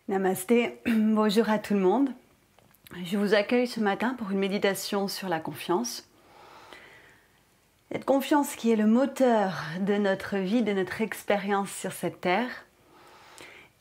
Namasté, bonjour à tout le monde. Je vous accueille ce matin pour une méditation sur la confiance. Cette confiance qui est le moteur de notre vie, de notre expérience sur cette terre.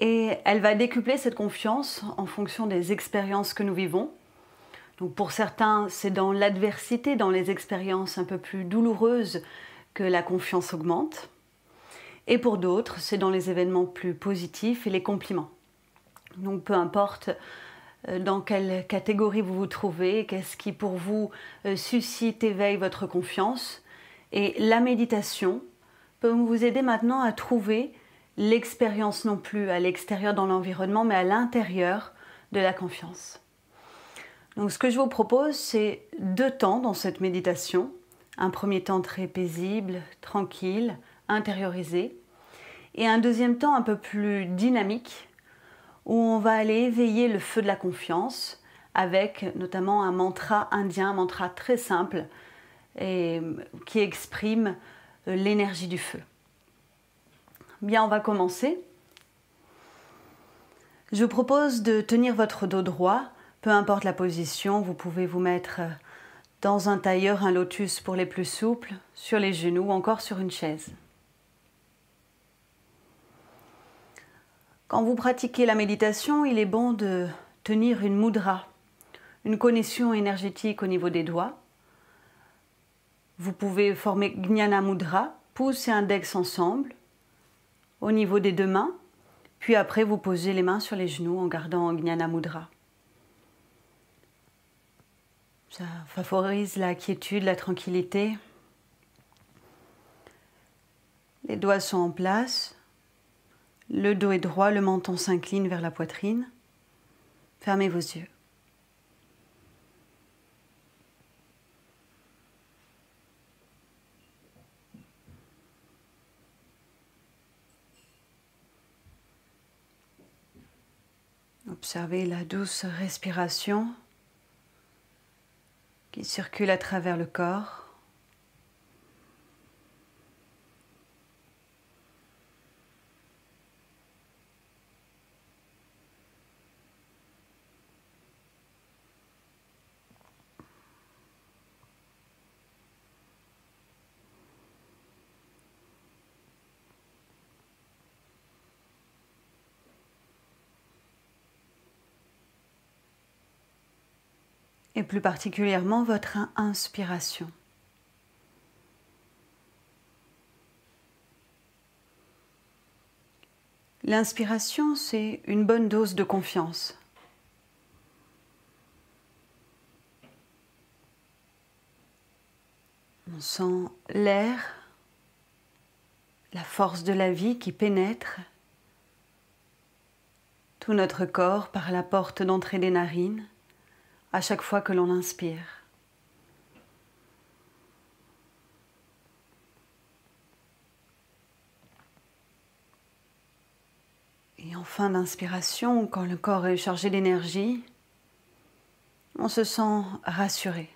Et elle va décupler cette confiance en fonction des expériences que nous vivons. Donc pour certains, c'est dans l'adversité, dans les expériences un peu plus douloureuses que la confiance augmente. Et pour d'autres, c'est dans les événements plus positifs et les compliments. Donc peu importe dans quelle catégorie vous vous trouvez, qu'est-ce qui pour vous suscite, éveille votre confiance. Et la méditation peut vous aider maintenant à trouver l'expérience non plus à l'extérieur dans l'environnement, mais à l'intérieur de la confiance. Donc ce que je vous propose, c'est 2 temps dans cette méditation. Un premier temps très paisible, tranquille, intériorisé. Et un deuxième temps un peu plus dynamique, où on va aller éveiller le feu de la confiance avec notamment un mantra indien, un mantra très simple et qui exprime l'énergie du feu. Bien, on va commencer. Je vous propose de tenir votre dos droit, peu importe la position. Vous pouvez vous mettre dans un tailleur, un lotus pour les plus souples, sur les genoux ou encore sur une chaise. Quand vous pratiquez la méditation, il est bon de tenir une mudra, une connexion énergétique au niveau des doigts. Vous pouvez former Jnana Mudra, pouce et index ensemble, au niveau des 2 mains, puis après vous posez les mains sur les genoux en gardant Jnana Mudra. Ça favorise la quiétude, la tranquillité. Les doigts sont en place. Le dos est droit, le menton s'incline vers la poitrine. Fermez vos yeux. Observez la douce respiration qui circule à travers le corps. Et plus particulièrement votre inspiration. L'inspiration, c'est une bonne dose de confiance. On sent l'air, la force de la vie qui pénètre tout notre corps par la porte d'entrée des narines à chaque fois que l'on inspire. Et en fin d'inspiration, quand le corps est chargé d'énergie, on se sent rassuré,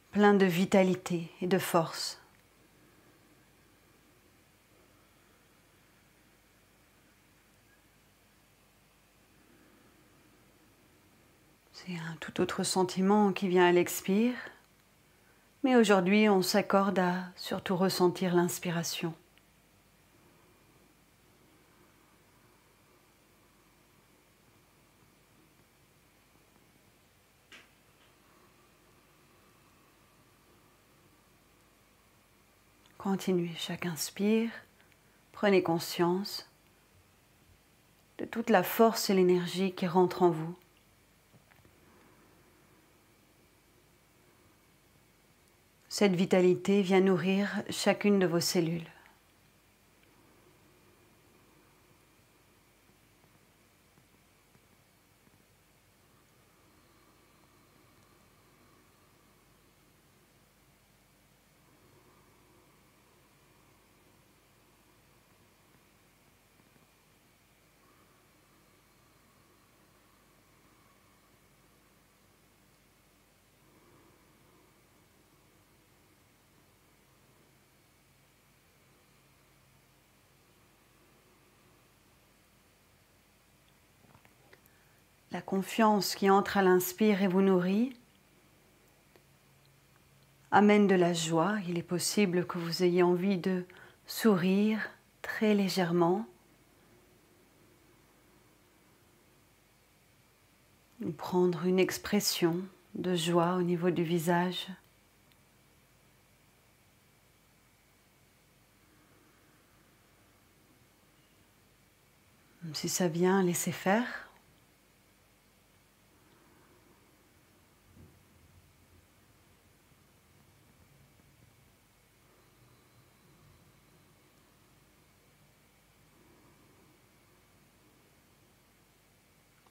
plein de vitalité et de force. C'est un tout autre sentiment qui vient à l'expire, mais aujourd'hui on s'accorde à surtout ressentir l'inspiration. Continuez, chaque inspire, prenez conscience de toute la force et l'énergie qui rentrent en vous. Cette vitalité vient nourrir chacune de vos cellules. La confiance qui entre à l'inspire et vous nourrit amène de la joie. Il est possible que vous ayez envie de sourire très légèrement. Ou prendre une expression de joie au niveau du visage. Si ça vient, laissez faire.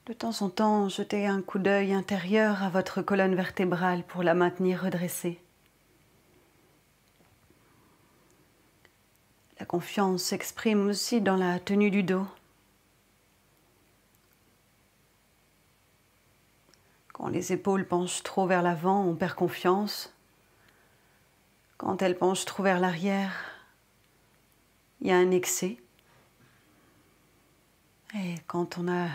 De temps en temps, jetez un coup d'œil intérieur à votre colonne vertébrale pour la maintenir redressée. La confiance s'exprime aussi dans la tenue du dos. Quand les épaules penchent trop vers l'avant, on perd confiance. Quand elles penchent trop vers l'arrière, il y a un excès. Et quand on a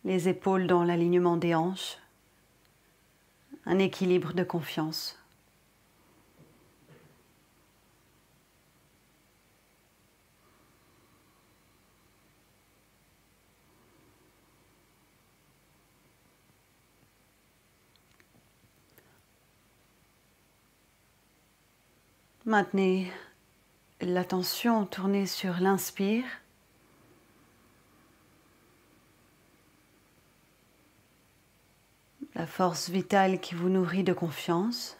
les épaules dans l'alignement des hanches, un équilibre de confiance. Maintenez l'attention tournée sur l'inspire. La force vitale qui vous nourrit de confiance.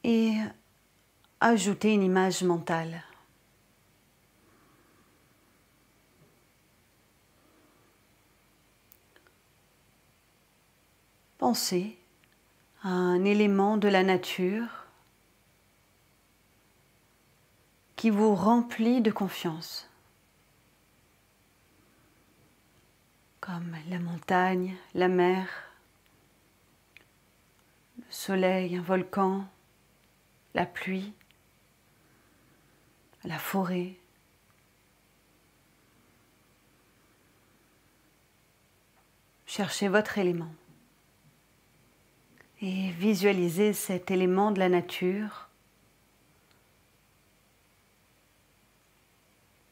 Et ajoutez une image mentale. Pensez à un élément de la nature qui vous remplit de confiance. Comme la montagne, la mer, le soleil, un volcan, la pluie, la forêt. Cherchez votre élément et visualisez cet élément de la nature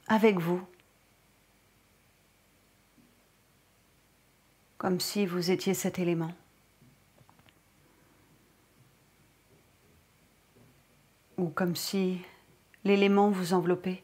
avec vous, comme si vous étiez cet élément. Ou comme si l'élément vous enveloppait.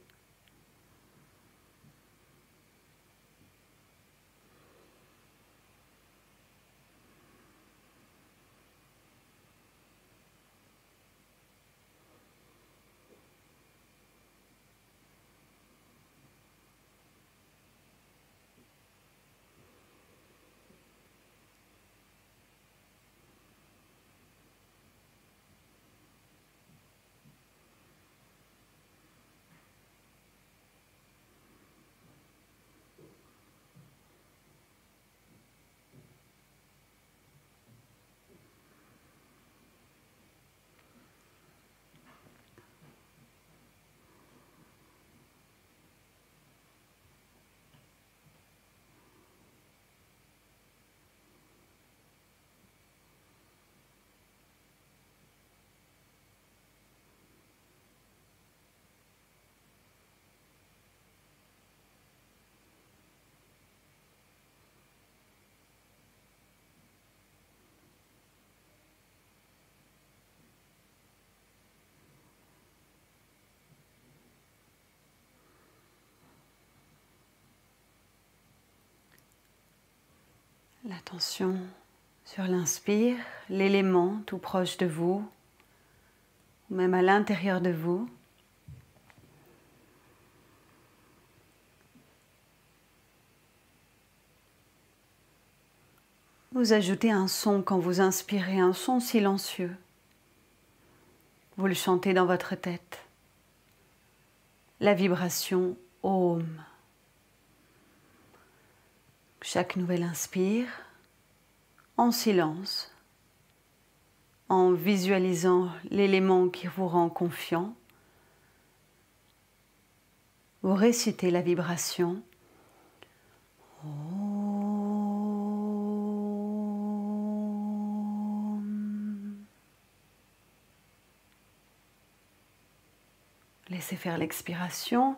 L'attention sur l'inspire, l'élément tout proche de vous, ou même à l'intérieur de vous. Vous ajoutez un son quand vous inspirez, un son silencieux. Vous le chantez dans votre tête. La vibration Om. Chaque nouvel inspire, en silence, en visualisant l'élément qui vous rend confiant, vous récitez la vibration Om. Laissez faire l'expiration.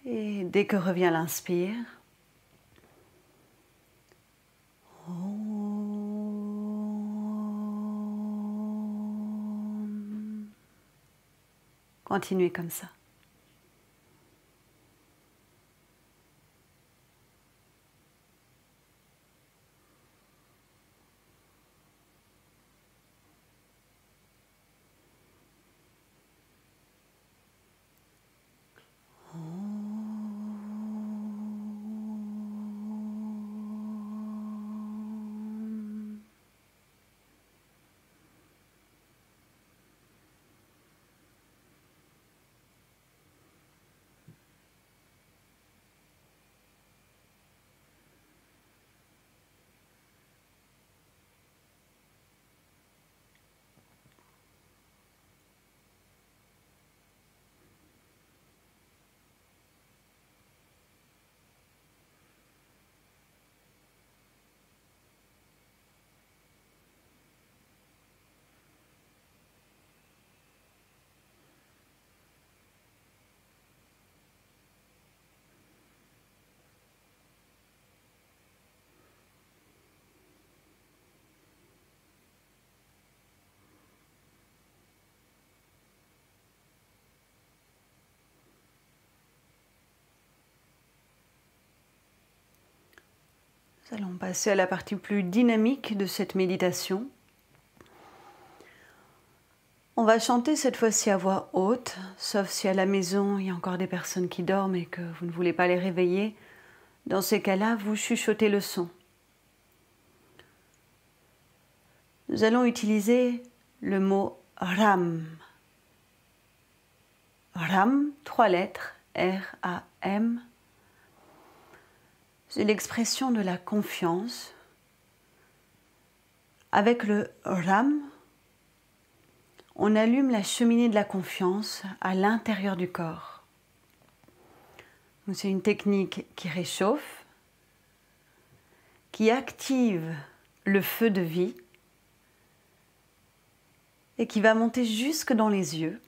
Et dès que revient l'inspire, continuez comme ça. Nous allons passer à la partie plus dynamique de cette méditation. On va chanter cette fois-ci à voix haute, sauf si à la maison il y a encore des personnes qui dorment et que vous ne voulez pas les réveiller. Dans ces cas-là, vous chuchotez le son. Nous allons utiliser le mot Ram. Ram, 3 lettres, R-A-M. C'est l'expression de la confiance. Avec le Ram, on allume la cheminée de la confiance à l'intérieur du corps. C'est une technique qui réchauffe, qui active le feu de vie et qui va monter jusque dans les yeux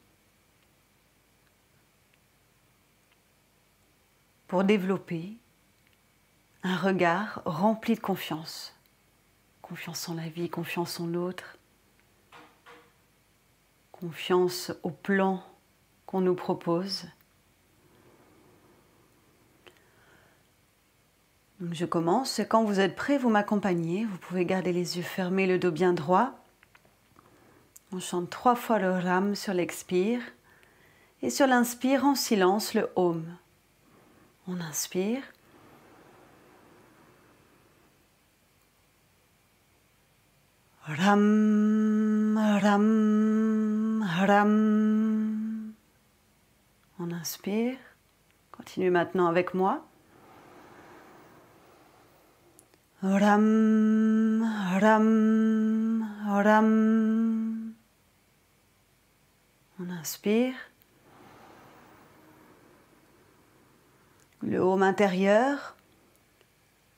pour développer un regard rempli de confiance. Confiance en la vie, confiance en l'autre, confiance au plan qu'on nous propose. Donc je commence. Quand vous êtes prêts, vous m'accompagnez. Vous pouvez garder les yeux fermés, le dos bien droit. On chante 3 fois le Ram sur l'expire. Et sur l'inspire, en silence, le Om. On inspire. Ram, Ram, Ram. On inspire. Continuez maintenant avec moi. Ram, Ram, Ram. On inspire. Le Om intérieur.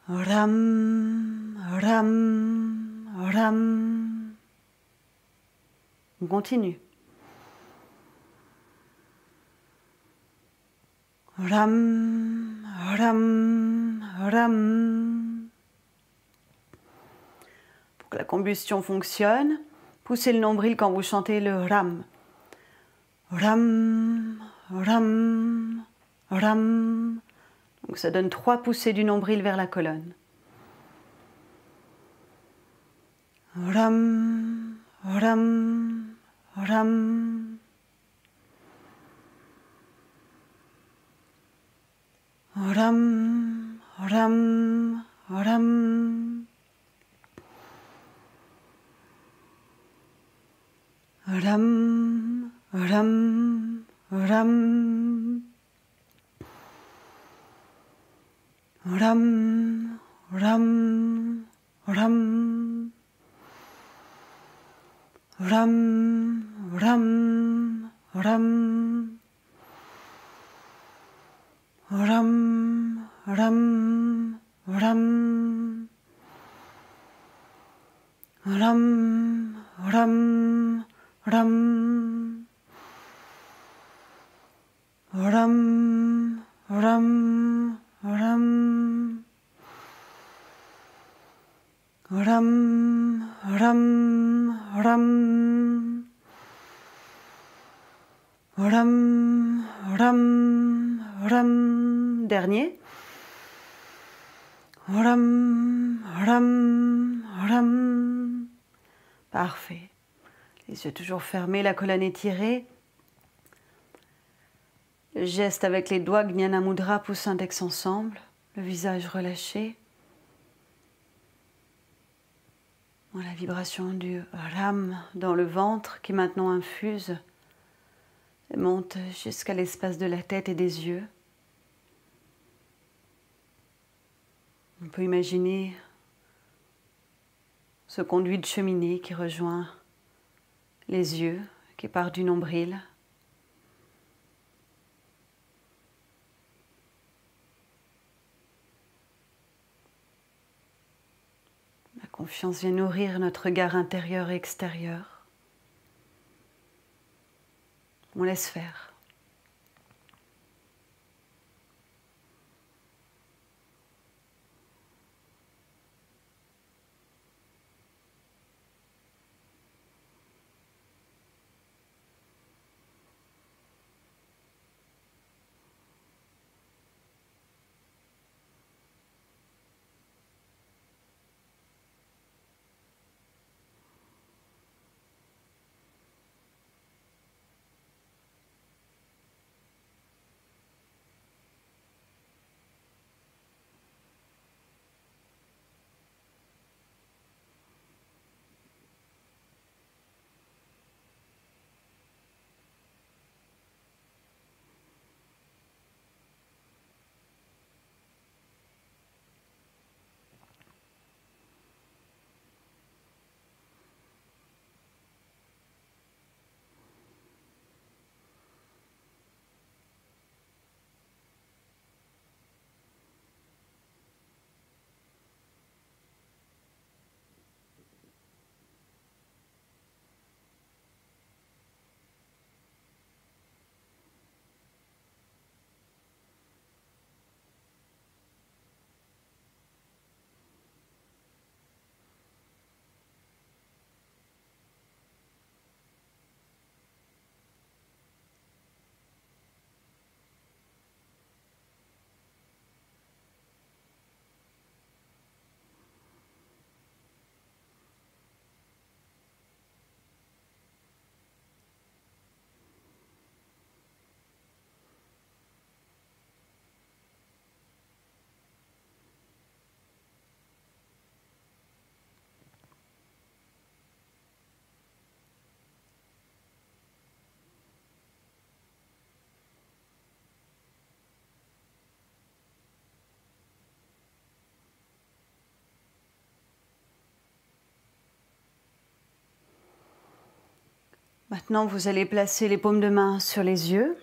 Ram, Ram. Ram. On continue. Ram, Ram, Ram. Pour que la combustion fonctionne, poussez le nombril quand vous chantez le Ram. Ram, Ram, Ram. Donc ça donne 3 poussées du nombril vers la colonne. Ram, Ram, Ram. Ram, Ram, Ram. Ram, Ram, Ram. Ram, Ram, Ram. Ram, Ram, Ram. Ram, Ram, Ram. Ram, Ram, Ram. Ram, ram, ram. Ram, ram, ram. Ram, ram, ram. Dernier. Ram, ram, ram. Parfait. Les yeux toujours fermés, la colonne étirée. Le geste avec les doigts, Jnana Mudra, pouce index ensemble. Le visage relâché. La vibration du Ram dans le ventre qui maintenant infuse et monte jusqu'à l'espace de la tête et des yeux. On peut imaginer ce conduit de cheminée qui rejoint les yeux, qui part du nombril. La confiance vient nourrir notre regard intérieur et extérieur. On laisse faire. Maintenant, vous allez placer les paumes de main sur les yeux.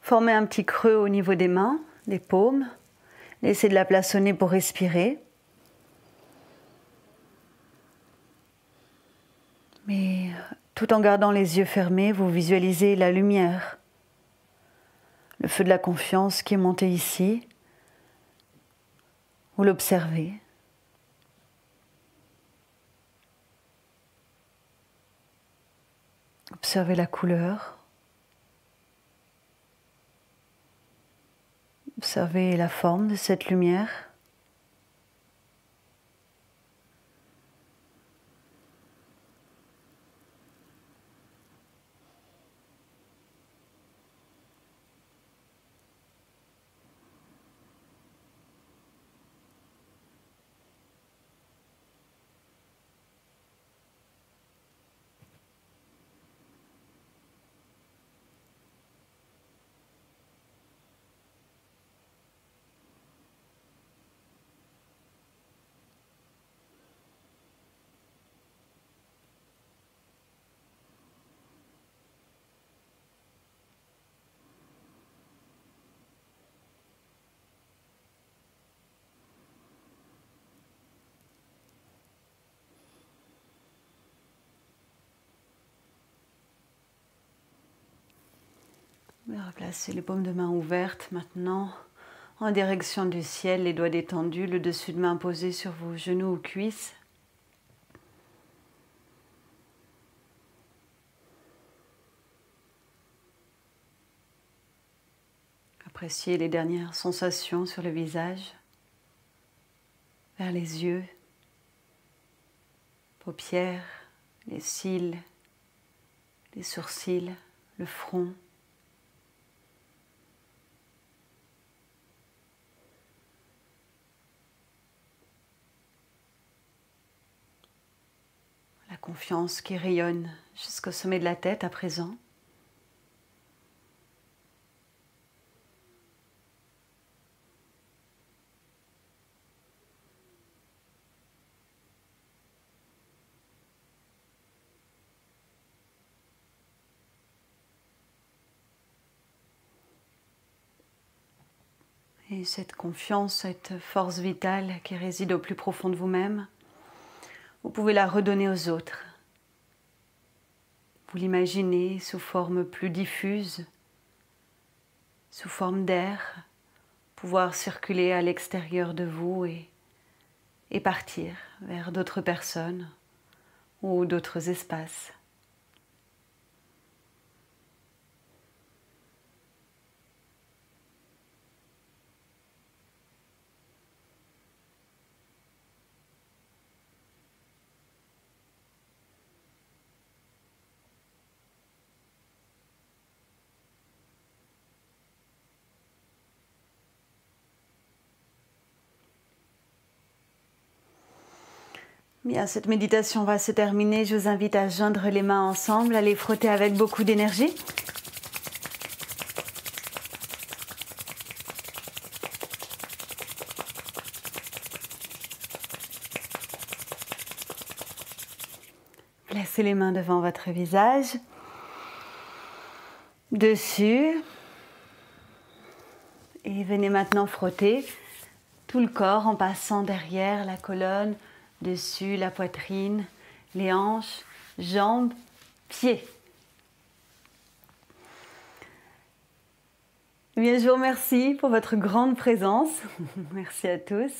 Formez un petit creux au niveau des mains, des paumes. Laissez de la place au nez pour respirer. Mais tout en gardant les yeux fermés, vous visualisez la lumière, le feu de la confiance qui est monté ici. Vous l'observez. Observez la couleur. Observez la forme de cette lumière. Replacez les paumes de main ouvertes maintenant en direction du ciel, les doigts détendus, le dessus de main posé sur vos genoux ou cuisses. Appréciez les dernières sensations sur le visage, vers les yeux, paupières, les cils, les sourcils, le front. La confiance qui rayonne jusqu'au sommet de la tête à présent. Et cette confiance, cette force vitale qui réside au plus profond de vous-même, vous pouvez la redonner aux autres. Vous l'imaginez sous forme plus diffuse, sous forme d'air, pouvoir circuler à l'extérieur de vous et partir vers d'autres personnes ou d'autres espaces. Bien, cette méditation va se terminer. Je vous invite à joindre les mains ensemble, à les frotter avec beaucoup d'énergie. Placez les mains devant votre visage, dessus, et venez maintenant frotter tout le corps en passant derrière la colonne, dessus la poitrine, les hanches, jambes, pieds. Eh bien, je vous remercie pour votre grande présence. Merci à tous.